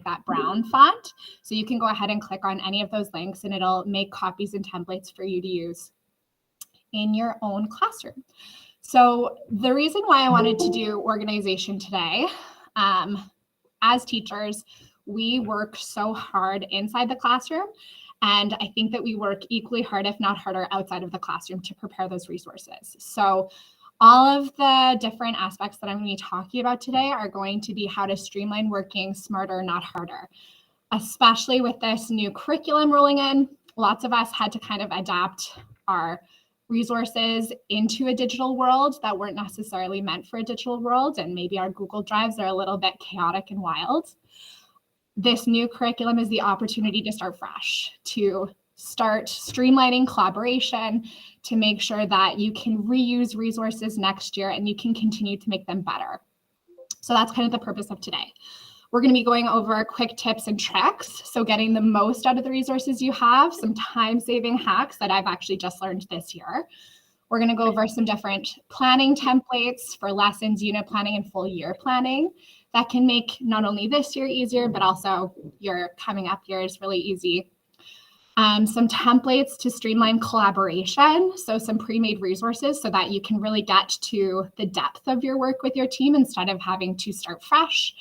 that brown font. So you can go ahead and click on any of those links and it'll make copies and templates for you to use in your own classroom. So the reason why I wanted to do organization today, as teachers, we work so hard inside the classroom. And I think that we work equally hard, if not harder, outside of the classroom to prepare those resources. So all of the different aspects that I'm going to be talking about today are going to be how to streamline working smarter, not harder. Especially with this new curriculum rolling in, lots of us had to kind of adapt our resources into a digital world that weren't necessarily meant for a digital world. And maybe our Google Drives are a little bit chaotic and wild. This new curriculum is the opportunity to start fresh, to start streamlining collaboration, to make sure that you can reuse resources next year and you can continue to make them better. So that's kind of the purpose of today. We're going to be going over quick tips and tricks. So getting the most out of the resources you have, some time-saving hacks that I've actually just learned this year. We're going to go over some different planning templates for lessons, unit planning, and full year planning that can make not only this year easier, but also your coming up years really easy. Some templates to streamline collaboration. So some pre-made resources so that you can really get to the depth of your work with your team instead of having to start fresh.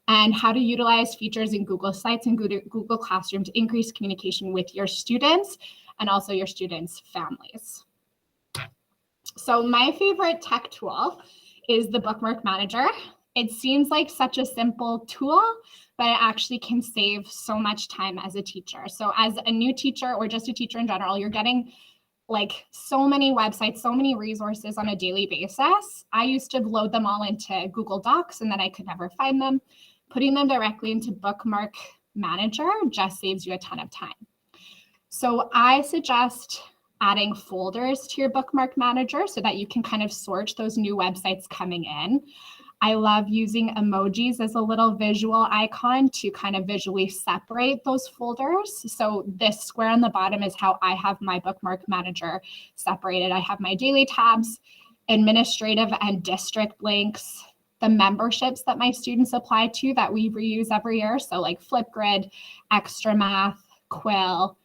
And how to utilize features in Google Sites and Google Classroom to increase communication with your students and also your students' families. So my favorite tech tool is the Bookmark Manager. It seems like such a simple tool, but it actually can save so much time as a teacher. So as a new teacher or just a teacher in general, you're getting like so many websites, so many resources on a daily basis. I used to load them all into Google Docs and then I could never find them. Putting them directly into Bookmark Manager just saves you a ton of time. So I suggest adding folders to your Bookmark Manager so that you can kind of sort those new websites coming in. I love using emojis as a little visual icon to kind of visually separate those folders. So this square on the bottom is how I have my Bookmark Manager separated. I have my daily tabs, administrative and district links, the memberships that my students apply to that we reuse every year. So like Flipgrid, Extra Math, Quill,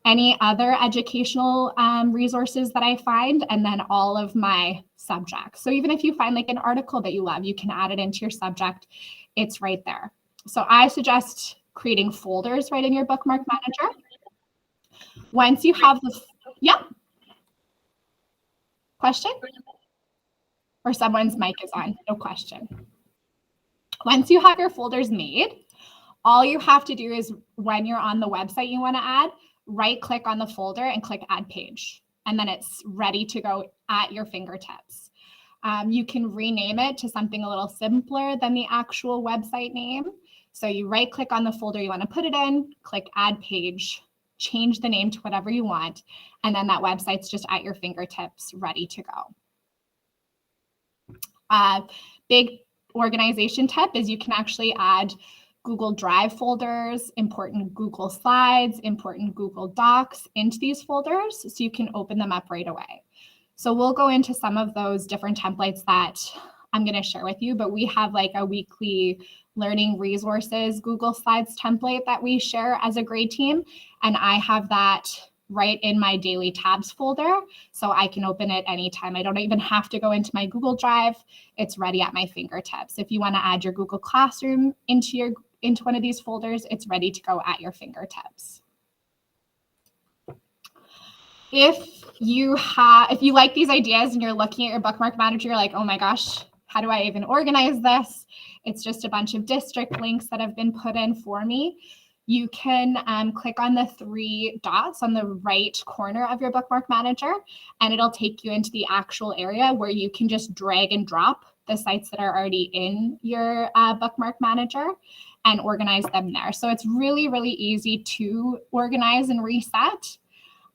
any other educational resources that I find, and then all of my subjects. So even if you find like an article that you love, you can add it into your subject. It's right there. So I suggest creating folders right in your Bookmark Manager. Once you have the, yeah. Question? Or someone's mic is on, no question. Once you have your folders made, all you have to do is when you're on the website you want to add, right click on the folder and click add page. And then it's ready to go at your fingertips. You can rename it to something a little simpler than the actual website name. So you right click on the folder you want to put it in, click add page, change the name to whatever you want. And then that website's just at your fingertips, ready to go. Big organization tip is you can actually add Google Drive folders, important Google Slides, important Google Docs into these folders so you can open them up right away. So we'll go into some of those different templates that I'm going to share with you, but we have like a weekly learning resources Google Slides template that we share as a grade team, and I have that right in my daily tabs folder, so I can open it anytime. I don't even have to go into my Google Drive. It's ready at my fingertips. If you want to add your Google Classroom into one of these folders, it's ready to go at your fingertips. If you like these ideas and you're looking at your Bookmark Manager, you're like, oh my gosh, how do I even organize this? It's just a bunch of district links that have been put in for me. You can click on the 3 dots on the right corner of your Bookmark Manager, and it'll take you into the actual area where you can just drag and drop the sites that are already in your Bookmark Manager and organize them there. So it's really, really easy to organize and reset.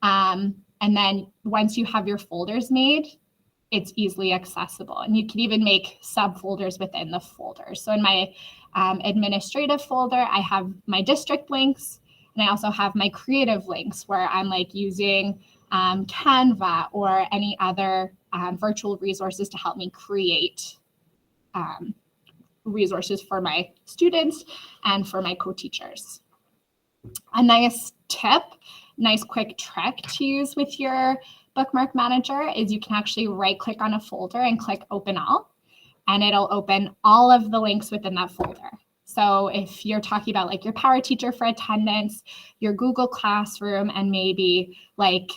And then once you have your folders made, it's easily accessible. And you can even make subfolders within the folder. So in my administrative folder, I have my district links, and I also have my creative links where I'm like using Canva or any other virtual resources to help me create resources for my students and for my co-teachers. A nice tip, nice quick trick to use with your Bookmark Manager is you can actually right-click on a folder and click Open All, and it'll open all of the links within that folder. So if you're talking about like your Power Teacher for attendance, your Google Classroom, and maybe like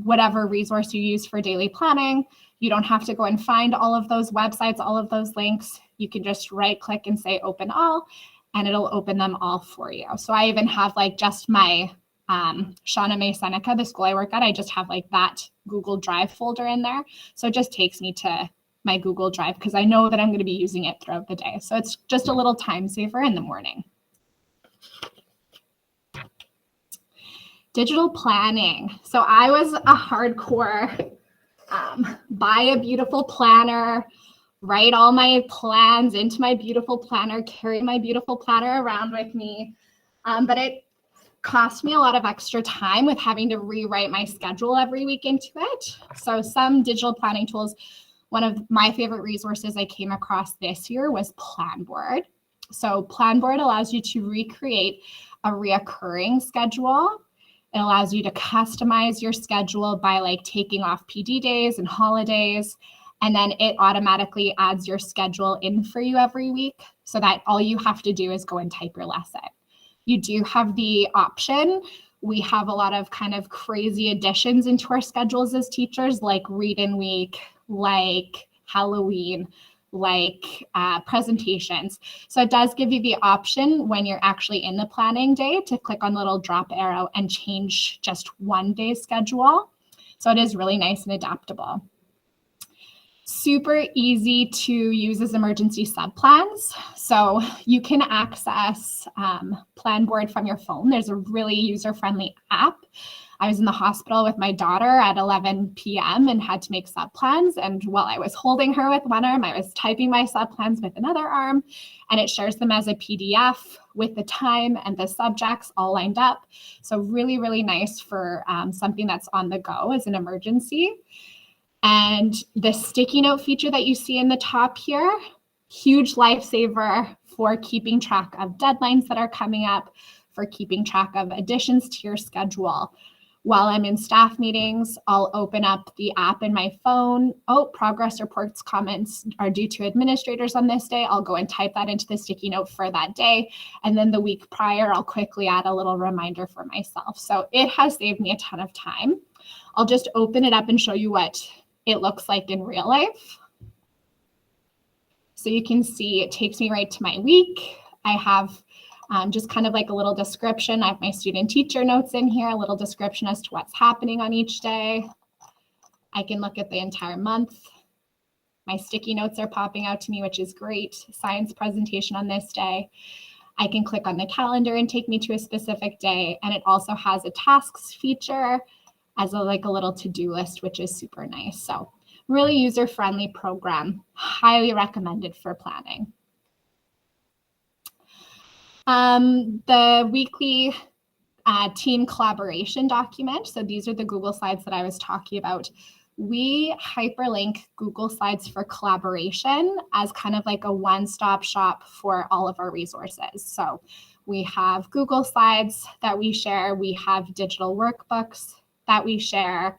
whatever resource you use for daily planning, you don't have to go and find all of those websites, all of those links. You can just right-click and say Open All, and it'll open them all for you. So I even have like just my Shauna May Seneca, the school I work at, I just have like that Google Drive folder in there. So it just takes me to my Google Drive because I know that I'm going to be using it throughout the day. So it's just a little time saver in the morning. Digital planning. So I was a hardcore buy a beautiful planner, write all my plans into my beautiful planner, carry my beautiful planner around with me. But it cost me a lot of extra time with having to rewrite my schedule every week into it. So some digital planning tools, one of my favorite resources I came across this year was Planboard. So Planboard allows you to recreate a reoccurring schedule. It allows you to customize your schedule by like taking off PD days and holidays. And then it automatically adds your schedule in for you every week so that all you have to do is go and type your lesson. You do have the option. We have a lot of kind of crazy additions into our schedules as teachers, like read-in week, like Halloween, like presentations. So it does give you the option when you're actually in the planning day to click on the little drop arrow and change just one day's schedule. So it is really nice and adaptable. Super easy to use as emergency subplans. So you can access Planboard from your phone. There's a really user-friendly app. I was in the hospital with my daughter at 11 p.m. and had to make subplans. And while I was holding her with one arm, I was typing my subplans with another arm. And it shares them as a PDF with the time and the subjects all lined up. So really, really nice for something that's on the go as an emergency. And the sticky note feature that you see in the top here, huge lifesaver for keeping track of deadlines that are coming up, for keeping track of additions to your schedule. While I'm in staff meetings, I'll open up the app in my phone. Oh, progress reports comments are due to administrators on this day. I'll go and type that into the sticky note for that day. And then the week prior, I'll quickly add a little reminder for myself. So it has saved me a ton of time. I'll just open it up and show you what it looks like in real life. So you can see it takes me right to my week. I have just kind of like a little description. I have my student teacher notes in here, a little description as to what's happening on each day. I can look at the entire month. My sticky notes are popping out to me, which is great. Science presentation on this day. I can click on the calendar and take me to a specific day. And it also has a tasks feature as a little to-do list, which is super nice. So really user-friendly program, highly recommended for planning. The weekly team collaboration document. So these are the Google Slides that I was talking about. We hyperlink Google Slides for collaboration as kind of like a one-stop shop for all of our resources. So we have Google Slides that we share. We have digital workbooks that we share.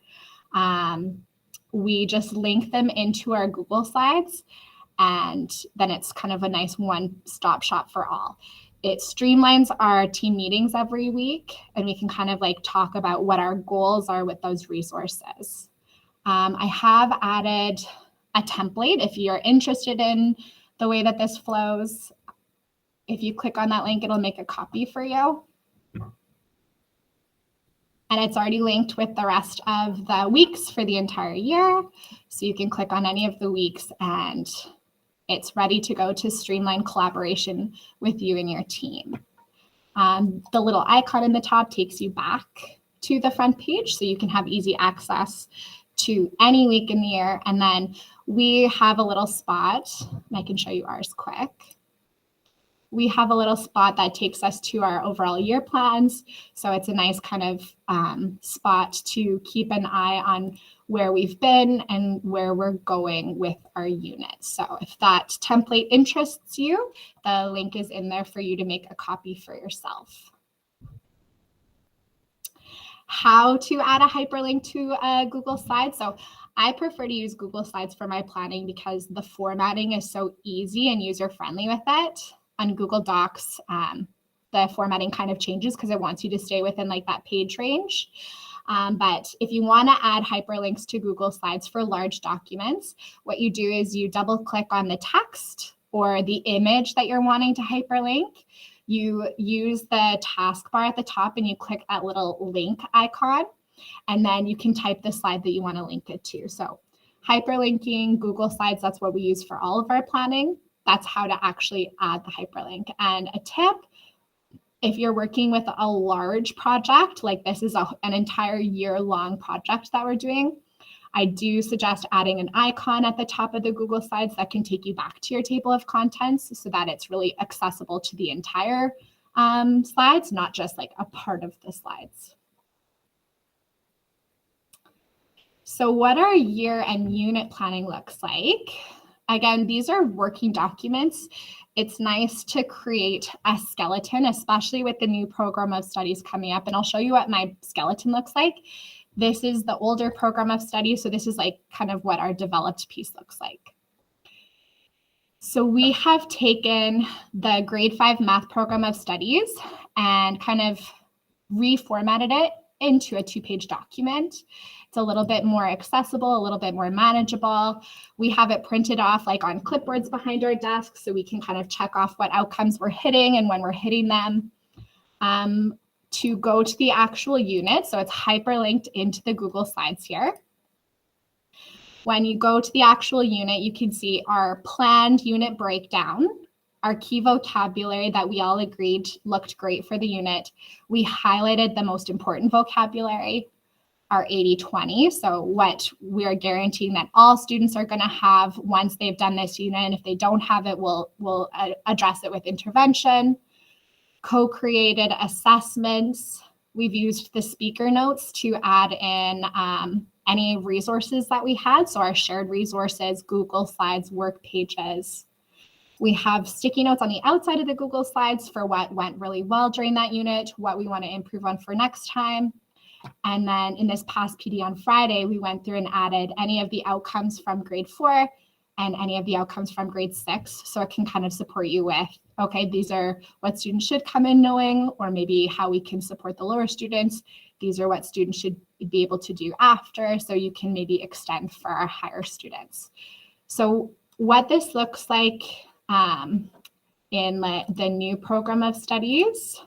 We just link them into our Google Slides, and then it's kind of a nice one-stop shop for all. It streamlines our team meetings every week, and we can kind of like talk about what our goals are with those resources. I have added a template if you're interested in the way that this flows. If you click on that link, it'll make a copy for you. And it's already linked with the rest of the weeks for the entire year. So you can click on any of the weeks and it's ready to go to streamline collaboration with you and your team. The little icon in the top takes you back to the front page so you can have easy access to any week in the year. And then we have a little spot, and I can show you ours quick. We have a little spot that takes us to our overall year plans. So it's a nice kind of spot to keep an eye on where we've been and where we're going with our unit. So if that template interests you, the link is in there for you to make a copy for yourself. How to add a hyperlink to a Google slide. So I prefer to use Google Slides for my planning because the formatting is so easy and user-friendly with it. On Google Docs, the formatting kind of changes because it wants you to stay within like that page range. But if you want to add hyperlinks to Google Slides for large documents, what you do is you double click on the text or the image that you're wanting to hyperlink. You use the taskbar at the top and you click that little link icon, and then you can type the slide that you want to link it to. So hyperlinking Google Slides, that's what we use for all of our planning. That's how to actually add the hyperlink. And a tip, if you're working with a large project, like this is an entire year-long project that we're doing, I do suggest adding an icon at the top of the Google Slides that can take you back to your table of contents so that it's really accessible to the entire slides, not just like a part of the slides. So what our year and unit planning looks like. Again, these are working documents. It's nice to create a skeleton, especially with the new program of studies coming up. And I'll show you what my skeleton looks like. This is the older program of studies. So this is like kind of what our developed piece looks like. So we have taken the grade 5 math program of studies and kind of reformatted it into a 2-page document. It's a little bit more accessible, a little bit more manageable. We have it printed off like on clipboards behind our desk so we can kind of check off what outcomes we're hitting and when we're hitting them. To go to the actual unit, so it's hyperlinked into the Google Slides here. When you go to the actual unit, you can see our planned unit breakdown, our key vocabulary that we all agreed looked great for the unit. We highlighted the most important vocabulary, our 80-20, so what we're guaranteeing that all students are going to have once they've done this unit, and if they don't have it, we'll address it with intervention. Co-created assessments. We've used the speaker notes to add in any resources that we had, so our shared resources, Google Slides, work pages. We have sticky notes on the outside of the Google Slides for what went really well during that unit, what we want to improve on for next time. And then in this past PD on Friday, we went through and added any of the outcomes from grade 4 and any of the outcomes from grade 6. So it can kind of support you with, okay, these are what students should come in knowing, or maybe how we can support the lower students. These are what students should be able to do after, so you can maybe extend for our higher students. So what this looks like in the new program of studies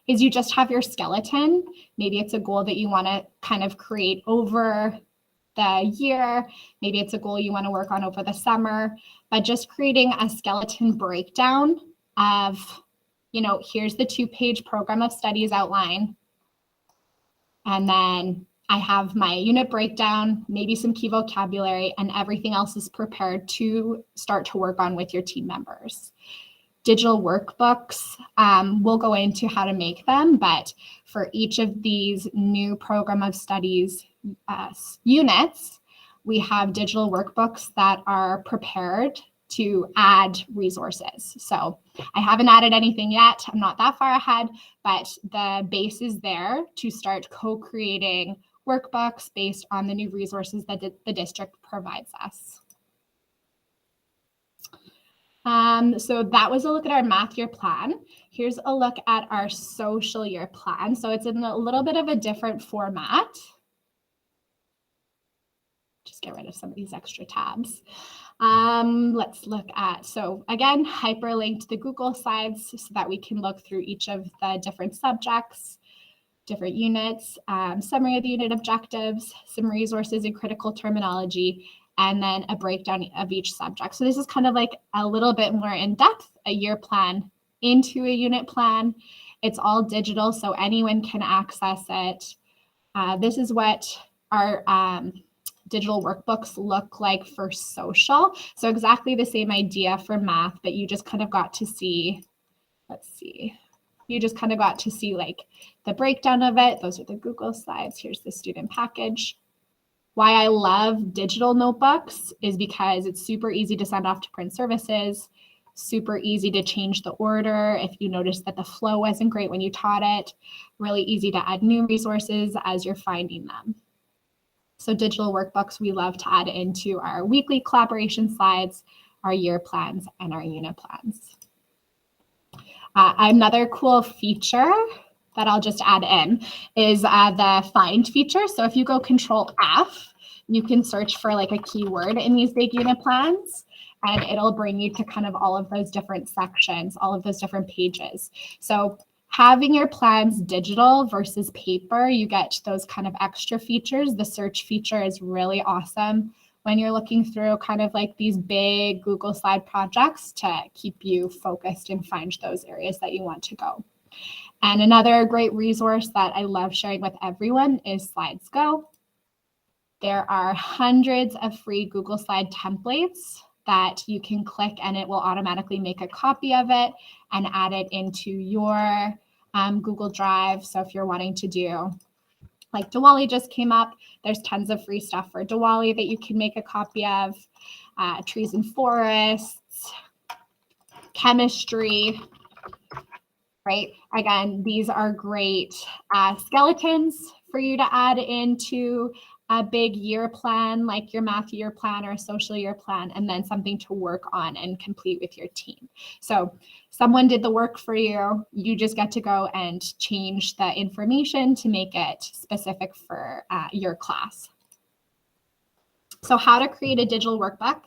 is you just have your skeleton. Maybe it's a goal that you want to kind of create over the year. Maybe it's a goal you want to work on over the summer, but just creating a skeleton breakdown of, here's the 2-page program of studies outline. And then I have my unit breakdown, maybe some key vocabulary, and everything else is prepared to start to work on with your team members. Digital workbooks, we'll go into how to make them, but for each of these new program of studies units, we have digital workbooks that are prepared to add resources. So I haven't added anything yet. I'm not that far ahead, but the base is there to start co-creating workbooks based on the new resources that the district provides us. So that was a look at our math year plan. Here's a look at our social year plan. So it's in a little bit of a different format. Just get rid of some of these extra tabs. Let's look at, so again, hyperlinked the Google Slides so that we can look through each of the different subjects, different units, summary of the unit objectives, some resources and critical terminology, and then a breakdown of each subject. So this is kind of like a little bit more in depth, a year plan into a unit plan. It's all digital, so anyone can access it. This is what our digital workbooks look like for social. So exactly the same idea for math, but you just kind of got to see, let's see. You just kind of got to see like the breakdown of it. Those are the Google Slides. Here's the student package. Why I love digital notebooks is because it's super easy to send off to print services, super easy to change the order if you notice that the flow wasn't great when you taught it, really easy to add new resources as you're finding them. So digital workbooks we love to add into our weekly collaboration slides, our year plans, and our unit plans. Another cool feature that I'll just add in is the find feature. So if you go Control F, you can search for like a keyword in these big unit plans, and it'll bring you to kind of all of those different sections, all of those different pages. So having your plans digital versus paper, you get those kind of extra features. The search feature is really awesome when you're looking through kind of like these big Google Slide projects to keep you focused and find those areas that you want to go. And another great resource that I love sharing with everyone is Slides Go. There are hundreds of free Google Slide templates that you can click and it will automatically make a copy of it and add it into your Google Drive. So if you're wanting to do, like Diwali just came up, there's tons of free stuff for Diwali that you can make a copy of, trees and forests, chemistry, right? Again, these are great skeletons for you to add into a big year plan, like your math year plan or a social year plan, and then something to work on and complete with your team. So someone did the work for you. You just get to go and change the information to make it specific for your class. So how to create a digital workbook.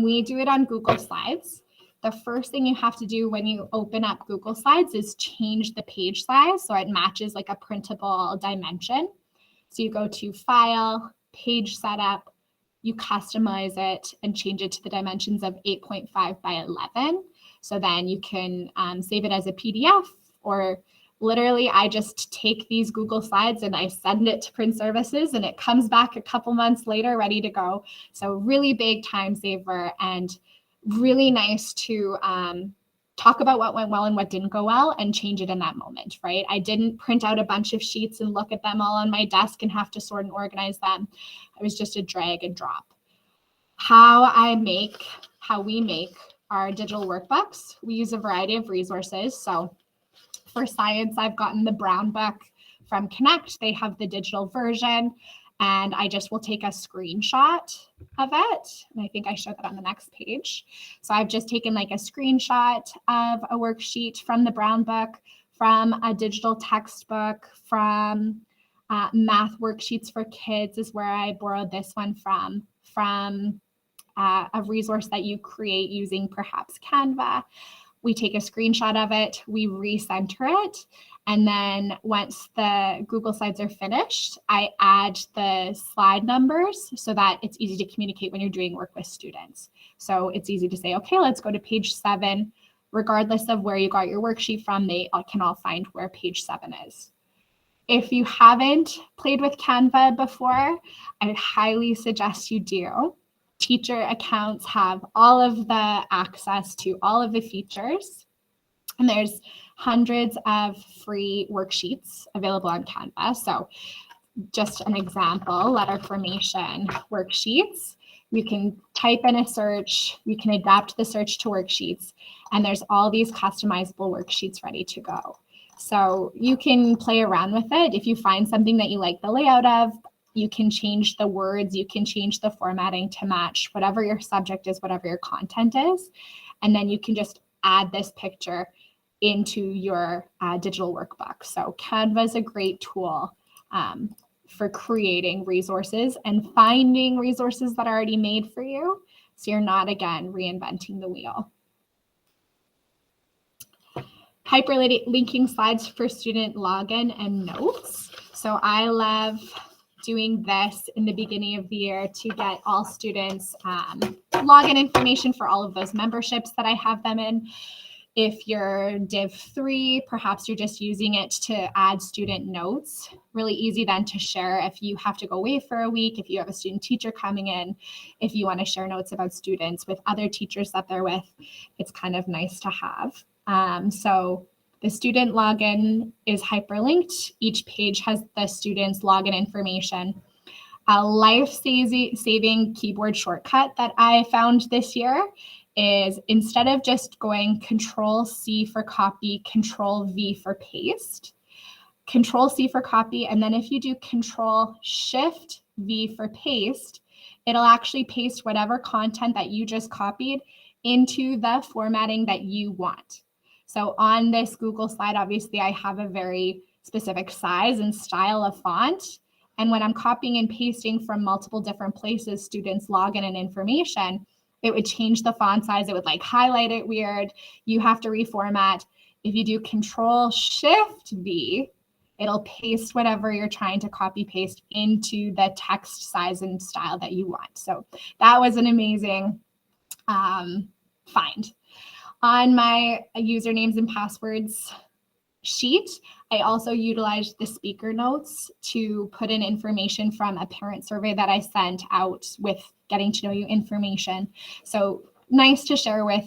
We do it on Google Slides. The first thing you have to do when you open up Google Slides is change the page size so it matches like a printable dimension. So you go to File, Page Setup, you customize it and change it to the dimensions of 8.5 by 11. So then you can save it as a PDF, or literally I just take these Google Slides and I send it to print services and it comes back a couple months later ready to go. So really big time saver and really nice to talk about what went well and what didn't go well and change it in that moment, right? I didn't print out a bunch of sheets and look at them all on my desk and have to sort and organize them. It was just a drag and drop. How we make our digital workbooks, we use a variety of resources. So for science, I've gotten the Brown book from Connect. They have the digital version. And I just will take a screenshot of it. And I think I showed that on the next page. So I've just taken like a screenshot of a worksheet from the Brown book, from a digital textbook, from math worksheets for kids is where I borrowed this one from a resource that you create using perhaps Canva. We take a screenshot of it, we recenter it, and then once the Google Slides are finished, I add the slide numbers so that it's easy to communicate when you're doing work with students. So it's easy to say, okay, let's go to page 7. Regardless of where you got your worksheet from, they can all find where page 7 is. If you haven't played with Canva before, I highly suggest you do. Teacher accounts have all of the access to all of the features. And there's hundreds of free worksheets available on Canva. So just an example, letter formation worksheets. You can type in a search, you can adapt the search to worksheets, and there's all these customizable worksheets ready to go. So you can play around with it. If you find something that you like the layout of, you can change the words, you can change the formatting to match whatever your subject is, whatever your content is. And then you can just add this picture into your digital workbook. So Canva is a great tool for creating resources and finding resources that are already made for you. So you're not, again, reinventing the wheel. Hyperlinking slides for student login and notes. So I love doing this in the beginning of the year to get all students login information for all of those memberships that I have them in. If you're Div 3, perhaps you're just using it to add student notes. Really easy then to share if you have to go away for a week, if you have a student teacher coming in, if you want to share notes about students with other teachers that they're with, it's kind of nice to have. So the student login is hyperlinked. Each page has the student's login information. A life-saving keyboard shortcut that I found this year is, instead of just going Control-C for copy, Control-V for paste, Control-C for copy, and then if you do Control-Shift-V for paste, it'll actually paste whatever content that you just copied into the formatting that you want. So on this Google slide, obviously I have a very specific size and style of font. And when I'm copying and pasting from multiple different places, students' login and information, it would change the font size. It would like highlight it weird. You have to reformat. If you do Control-Shift-V, it'll paste whatever you're trying to copy paste into the text size and style that you want. So that was an amazing find. On my usernames and passwords sheet, I also utilized the speaker notes to put in information from a parent survey that I sent out with getting to know you information. So nice to share with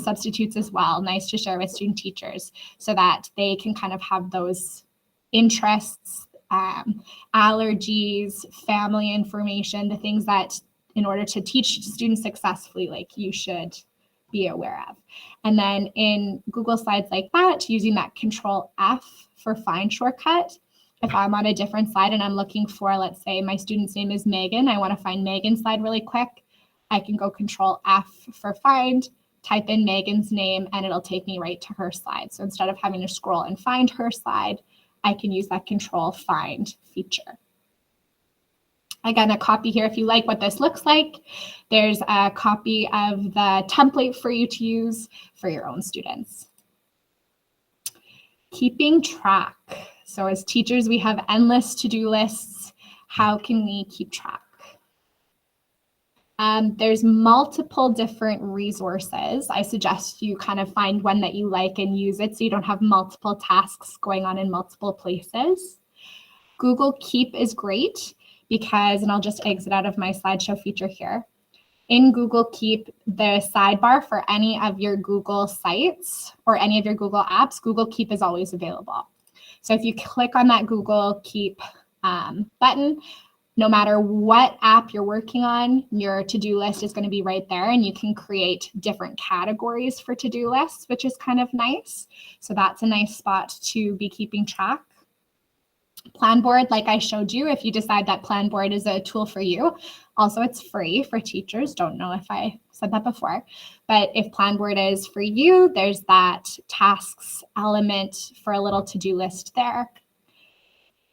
substitutes as well, nice to share with student teachers so that they can kind of have those interests, allergies, family information, the things that in order to teach students successfully, like you should be aware of. And then in Google Slides like that, using that Control-F for find shortcut, if I'm on a different slide and I'm looking for, let's say my student's name is Megan, I want to find Megan's slide really quick, I can go Control-F for find, type in Megan's name, and it'll take me right to her slide. So instead of having to scroll and find her slide, I can use that Control-Find feature. Again, a copy here if you like what this looks like. There's a copy of the template for you to use for your own students. Keeping track. So as teachers, we have endless to-do lists. How can we keep track? There's multiple different resources. I suggest you kind of find one that you like and use it so you don't have multiple tasks going on in multiple places. Google Keep is great because, and I'll just exit out of my slideshow feature here. In Google Keep, the sidebar for any of your Google sites or any of your Google apps, Google Keep is always available. So if you click on that Google Keep button, no matter what app you're working on, your to-do list is going to be right there, and you can create different categories for to-do lists, which is kind of nice. So that's a nice spot to be keeping track. Planboard, like I showed you, if you decide that Planboard is a tool for you. Also, it's free for teachers. Don't know if I said that before, but if Planboard is for you, there's that tasks element for a little to-do list there.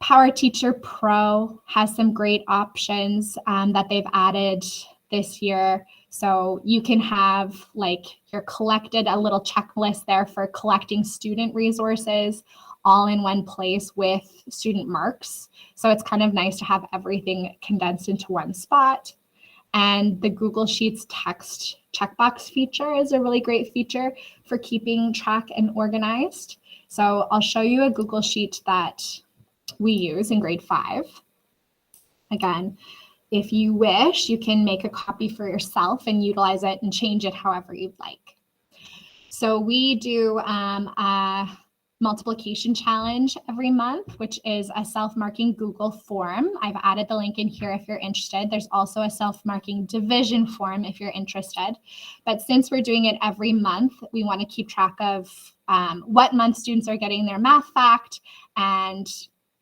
Power Teacher Pro has some great options that they've added this year. So you can have like you're collected a little checklist there for collecting student resources all in one place with student marks. So it's kind of nice to have everything condensed into one spot. And the Google Sheets text checkbox feature is a really great feature for keeping track and organized. So I'll show you a Google Sheet that we use in grade 5. Again, if you wish, you can make a copy for yourself and utilize it and change it however you'd like. So we do a multiplication challenge every month, which is a self-marking Google form. I've added the link in here if you're interested. There's also a self-marking division form if you're interested. But since we're doing it every month, we want to keep track of what month students are getting their math fact and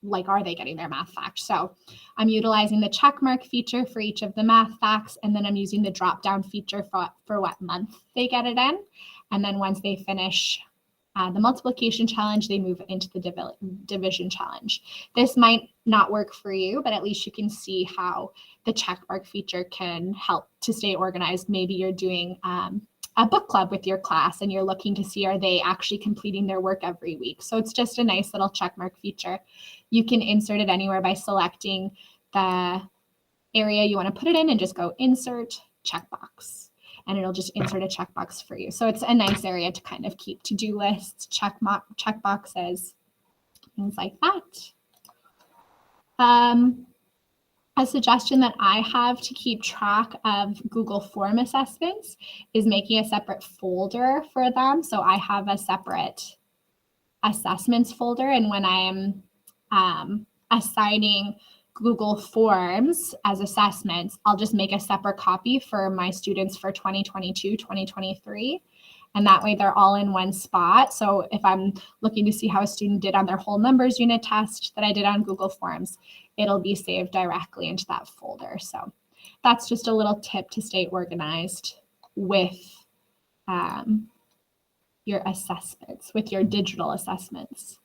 like, are they getting their math fact? So I'm utilizing the check mark feature for each of the math facts, and then I'm using the drop down feature for what month they get it in. And then once they finish the multiplication challenge, they move into the division challenge. This might not work for you, but at least you can see how the check mark feature can help to stay organized. Maybe you're doing a book club with your class and you're looking to see, are they actually completing their work every week? So it's just a nice little check mark feature. You can insert it anywhere by selecting the area you want to put it in and just go insert checkbox, and it'll just insert a checkbox for you. So it's a nice area to kind of keep to-do lists, check boxes, things like that. A suggestion that I have to keep track of Google Form assessments is making a separate folder for them. So I have a separate assessments folder, and when I am assigning Google Forms as assessments, I'll just make a separate copy for my students for 2022, 2023. And that way they're all in one spot. So if I'm looking to see how a student did on their whole numbers unit test that I did on Google Forms, it'll be saved directly into that folder. So that's just a little tip to stay organized with your assessments, with your digital assessments.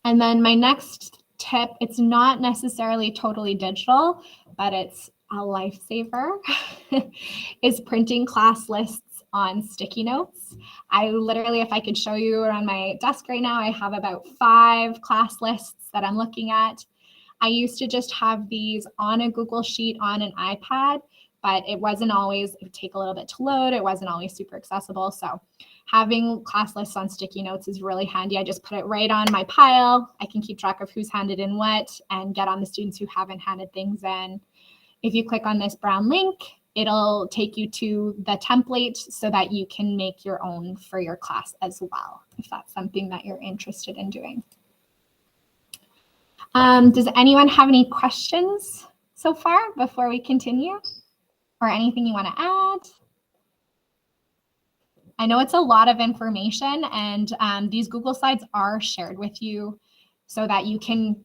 And then my next tip, it's not necessarily totally digital, but it's a lifesaver, is printing class lists on sticky notes. I literally, if I could show you around my desk right now, I have about 5 class lists that I'm looking at. I used to just have these on a Google Sheet on an iPad, but it wasn't always, it would take a little bit to load. It wasn't always super accessible. So having class lists on sticky notes is really handy. I just put it right on my pile. I can keep track of who's handed in what and get on the students who haven't handed things in. If you click on this brown link, it'll take you to the template so that you can make your own for your class as well, if that's something that you're interested in doing. Does anyone have any questions so far before we continue? Or anything you want to add? I know it's a lot of information, and these Google Slides are shared with you so that you can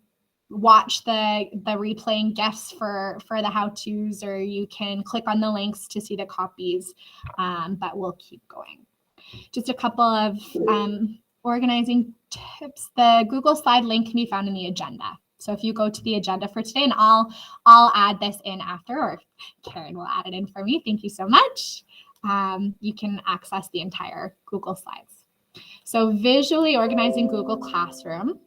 watch the replaying GIFs for the how-tos, or you can click on the links to see the copies, but we'll keep going. Just a couple of organizing tips. The Google Slide link can be found in the agenda. So if you go to the agenda for today, and I'll add this in after, or Karen will add it in for me. Thank you so much. You can access the entire Google Slides. So visually organizing Google Classroom.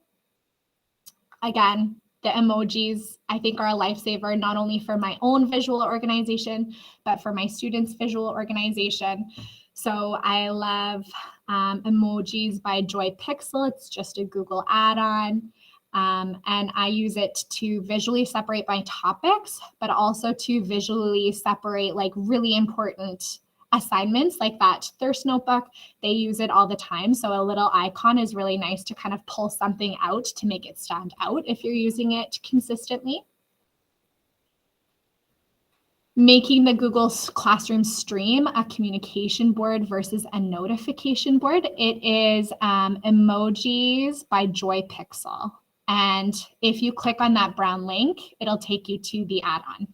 Again, the emojis, I think, are a lifesaver, not only for my own visual organization, but for my students' visual organization. So I love emojis by Joy Pixel. It's just a Google add-on. And I use it to visually separate my topics, but also to visually separate like really important assignments, like that Thirst notebook. They use it all the time. So a little icon is really nice to kind of pull something out to make it stand out if you're using it consistently. Making the Google Classroom stream a communication board versus a notification board. It is emojis by Joy Pixel. And if you click on that brown link, it'll take you to the add-on.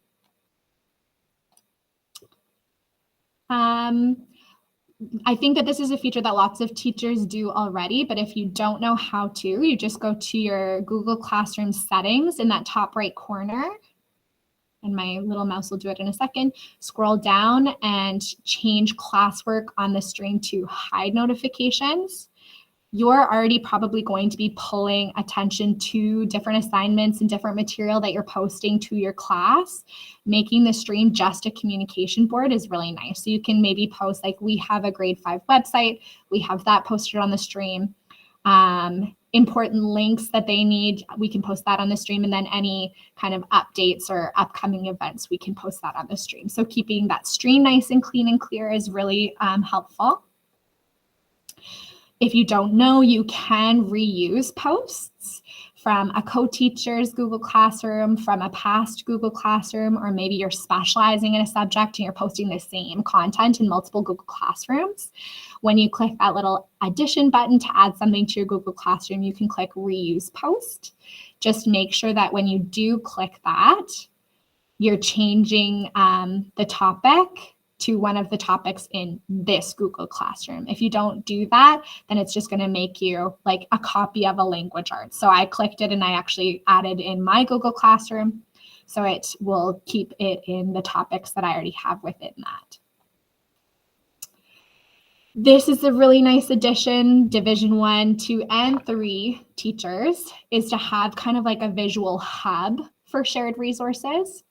I think that this is a feature that lots of teachers do already, but if you don't know how to, you just go to your Google Classroom settings in that top right corner, and my little mouse will do it in a second. Scroll down and change classwork on the stream to hide notifications. You're already probably going to be pulling attention to different assignments and different material that you're posting to your class. Making the stream just a communication board is really nice. So you can maybe post, like, we have a grade 5 website, we have that posted on the stream. Important links that they need, we can post that on the stream, and then any kind of updates or upcoming events, we can post that on the stream. So keeping that stream nice and clean and clear is really helpful. If you don't know, you can reuse posts from a co-teacher's Google Classroom, from a past Google Classroom, or maybe you're specializing in a subject and you're posting the same content in multiple Google Classrooms. When you click that little addition button to add something to your Google Classroom, you can click reuse post. Just make sure that when you do click that, you're changing the topic to one of the topics in this Google Classroom. If you don't do that, then it's just going to make you like a copy of a language arts. So I clicked it and I actually added in my Google Classroom. So it will keep it in the topics that I already have within that. This is a really nice addition, Division 1, 2, and 3 teachers, is to have kind of like a visual hub for shared resources.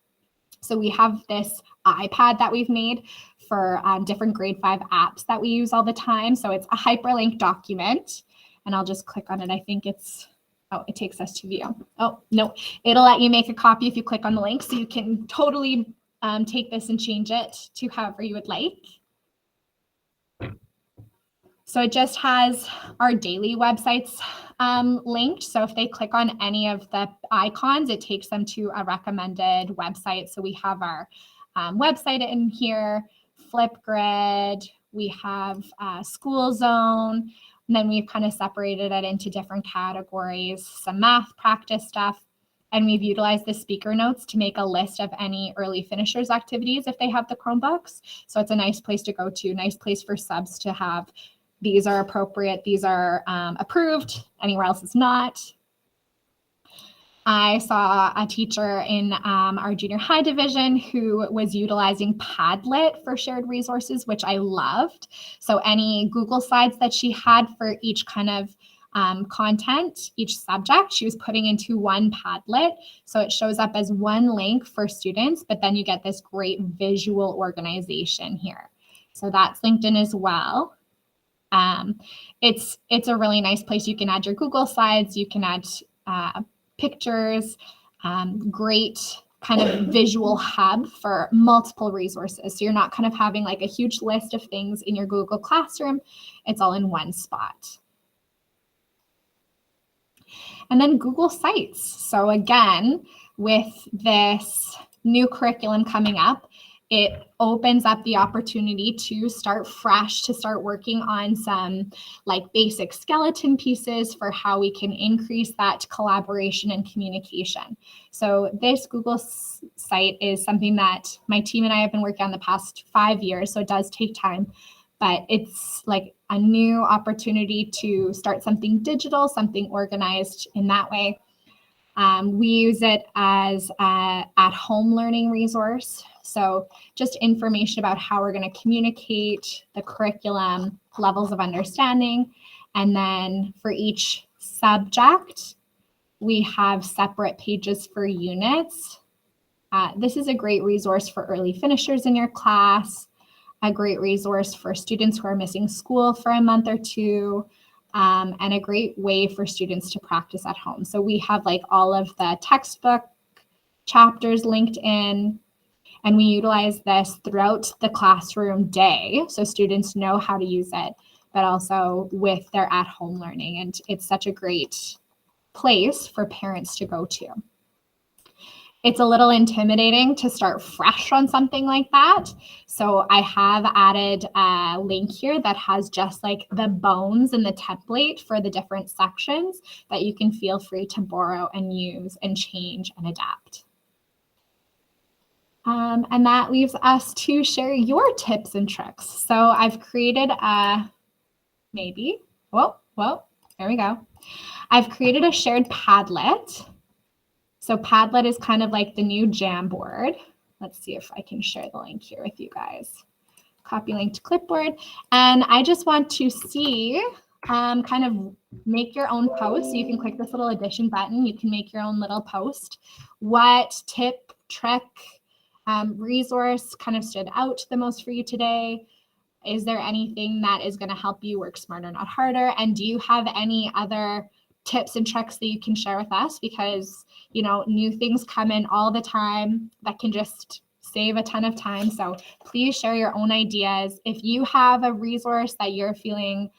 So we have this iPad that we've made for different grade 5 apps that we use all the time. So it's a hyperlink document, and I'll just click on it. I think it's, oh, it takes us to view. Oh, no, it'll let you make a copy if you click on the link. So you can totally take this and change it to however you would like. So it just has our daily websites linked. So if they click on any of the icons, it takes them to a recommended website. So we have our website in here, Flipgrid, we have School Zone, and then we've kind of separated it into different categories, some math practice stuff. And we've utilized the speaker notes to make a list of any early finishers activities if they have the Chromebooks. So it's a nice place to go to, nice place for subs to have. These are appropriate, these are approved, anywhere else is not. I saw a teacher in our junior high division who was utilizing Padlet for shared resources, which I loved. So any Google Slides that she had for each kind of content, each subject, she was putting into one Padlet. So it shows up as one link for students, but then you get this great visual organization here. So that's linked in as well. It's a really nice place. You can add your Google Slides, you can add pictures, great kind of visual hub for multiple resources. So you're not kind of having like a huge list of things in your Google Classroom. It's all in one spot. And then Google Sites. So again, with this new curriculum coming up, it opens up the opportunity to start fresh, to start working on some like basic skeleton pieces for how we can increase that collaboration and communication. So this Google site is something that my team and I have been working on the past 5 years, so it does take time, but it's like a new opportunity to start something digital, something organized in that way. We use it as an at-home learning resource. So just information about how we're going to communicate the curriculum, levels of understanding. And then for each subject, we have separate pages for units. This is a great resource for early finishers in your class, a great resource for students who are missing school for a month or two, and a great way for students to practice at home. So we have like all of the textbook chapters linked in, and we utilize this throughout the classroom day so students know how to use it, but also with their at-home learning. And it's such a great place for parents to go to. It's a little intimidating to start fresh on something like that. So I have added a link here that has just like the bones and the template for the different sections that you can feel free to borrow and use and change and adapt. And that leaves us to share your tips and tricks. So I've created a, there we go. I've created a shared Padlet. So Padlet is kind of like the new Jamboard. Let's see if I can share the link here with you guys. Copy link to clipboard. And I just want to see, kind of make your own post. So you can click this little addition button. You can make your own little post. What tip, trick, resource kind of stood out the most for you today? Is there anything that is going to help you work smarter, not harder? And do you have any other tips and tricks that you can share with us? Because, you know, new things come in all the time that can just save a ton of time. So please share your own ideas. If you have a resource that you're feeling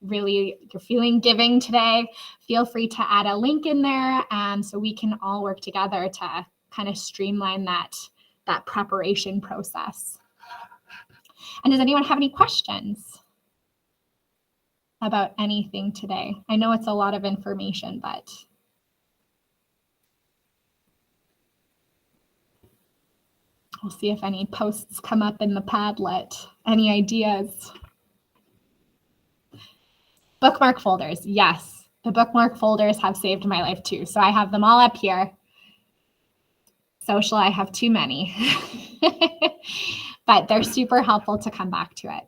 you're feeling giving today, feel free to add a link in there so we can all work together to kind of streamline that preparation process. And does anyone have any questions about anything today? I know it's a lot of information, but we'll see if any posts come up in the Padlet. Any ideas? Bookmark folders. Yes, the bookmark folders have saved my life too. So I have them all up here. Social, I have too many, but they're super helpful to come back to it.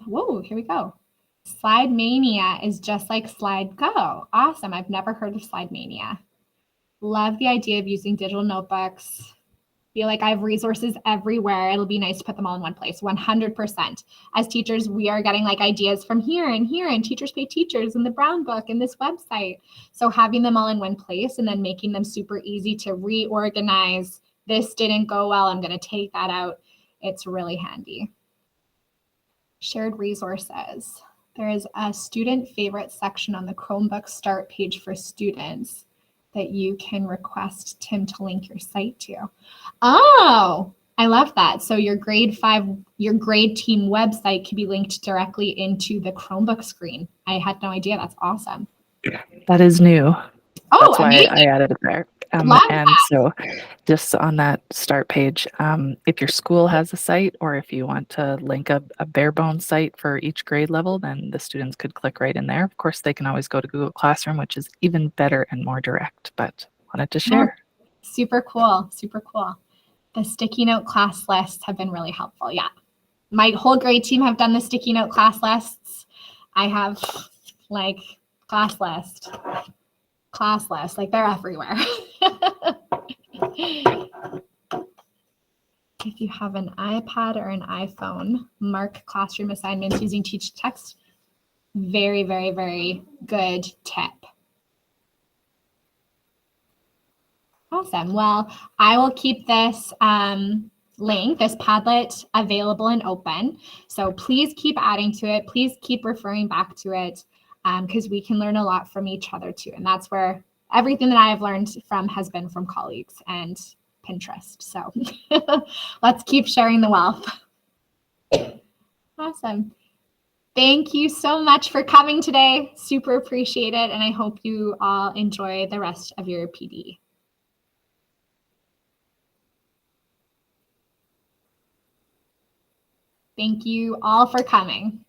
Whoa, here we go. Slide Mania is just like Slide Go. Awesome. I've never heard of Slide Mania. Love the idea of using digital notebooks. Feel like I have resources everywhere. It'll be nice to put them all in one place. 100%. As teachers, we are getting like ideas from here and Teachers Pay Teachers and the Brown Book and this website. So having them all in one place and then making them super easy to reorganize, this didn't go well, I'm going to take that out. It's really handy. Shared resources. There is a student favorite section on the Chromebook start page for students that you can request Tim to link your site to. Oh, I love that. So your grade team website can be linked directly into the Chromebook screen. I had no idea. That's awesome. That is new. Oh, that's why amazing. I added it there. Love and that. so just on that start page, if your school has a site, or if you want to link a bare bones site for each grade level, then the students could click right in there. Of course, they can always go to Google Classroom, which is even better and more direct, but wanted to share. Super cool. Super cool. The sticky note class lists have been really helpful. Yeah. My whole grade team have done the sticky note class lists. I have like class list, like they're everywhere. If you have an iPad or an iPhone, mark classroom assignments using Teach Text. Very, very, very good tip. Awesome. Well, I will keep this link, this Padlet, available and open. So please keep adding to it. Please keep referring back to it because we can learn a lot from each other too. And that's where everything that I have learned from has been from colleagues and Pinterest. So let's keep sharing the wealth. Awesome. Thank you so much for coming today. Super appreciate it. And I hope you all enjoy the rest of your PD. Thank you all for coming.